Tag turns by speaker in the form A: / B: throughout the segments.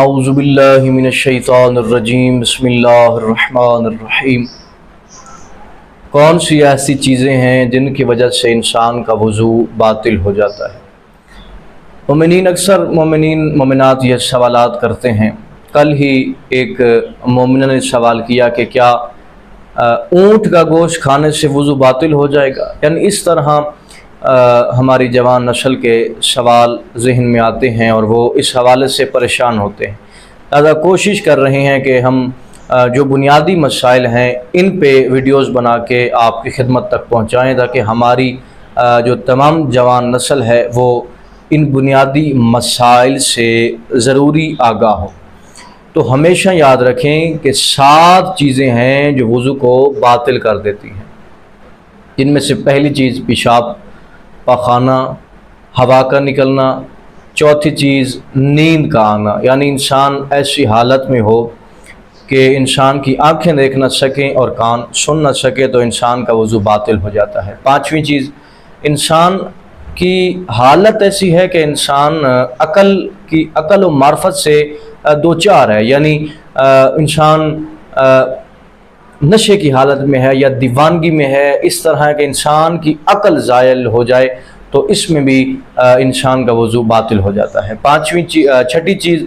A: اعوذ باللہ من الشیطان الرجیم بسم اللہ الرحمن الرحیم۔ کون سی ایسی چیزیں ہیں جن کی وجہ سے انسان کا وضو باطل ہو جاتا ہے؟ مومنین اکثر مومنات یہ سوالات کرتے ہیں۔ کل ہی ایک مومنہ نے سوال کیا کہ کیا اونٹ کا گوشت کھانے سے وضو باطل ہو جائے گا؟ یعنی اس طرح ہماری جوان نسل کے سوال ذہن میں آتے ہیں اور وہ اس حوالے سے پریشان ہوتے ہیں۔ لہذا کوشش کر رہے ہیں کہ ہم جو بنیادی مسائل ہیں ان پہ ویڈیوز بنا کے آپ کی خدمت تک پہنچائیں تاکہ ہماری جو تمام جوان نسل ہے وہ ان بنیادی مسائل سے ضروری آگاہ ہو۔ تو ہمیشہ یاد رکھیں کہ 7 چیزیں ہیں جو وضو کو باطل کر دیتی ہیں، جن میں سے پہلی چیز پیشاب، پاخانہ، ہوا کا نکلنا، چوتھی چیز نیند کا آنا، یعنی انسان ایسی حالت میں ہو کہ انسان کی آنکھیں دیکھ نہ سکیں اور کان سن نہ سکے تو انسان کا وضو باطل ہو جاتا ہے۔ پانچویں چیز، انسان کی حالت ایسی ہے کہ انسان عقل و معرفت سے دوچار ہے، یعنی انسان نشے کی حالت میں ہے یا دیوانگی میں ہے، اس طرح کہ انسان کی عقل زائل ہو جائے تو اس میں بھی انسان کا وضو باطل ہو جاتا ہے۔ چھٹی چیز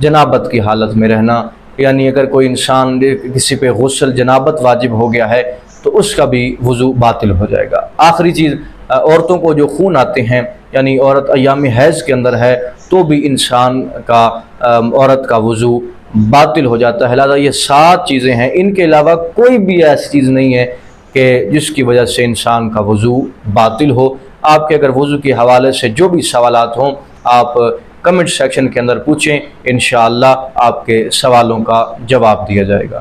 A: جنابت کی حالت میں رہنا، یعنی اگر کوئی انسان کسی پہ غسل جنابت واجب ہو گیا ہے تو اس کا بھی وضو باطل ہو جائے گا۔ آخری چیز، عورتوں کو جو خون آتے ہیں، یعنی عورت ایام حیض کے اندر ہے تو بھی عورت کا وضو باطل ہو جاتا ہے۔ لہذا یہ 7 چیزیں ہیں، ان کے علاوہ کوئی بھی ایسی چیز نہیں ہے کہ جس کی وجہ سے انسان کا وضو باطل ہو۔ آپ کے اگر وضو کے حوالے سے جو بھی سوالات ہوں آپ کمنٹ سیکشن کے اندر پوچھیں، انشاءاللہ آپ کے سوالوں کا جواب دیا جائے گا۔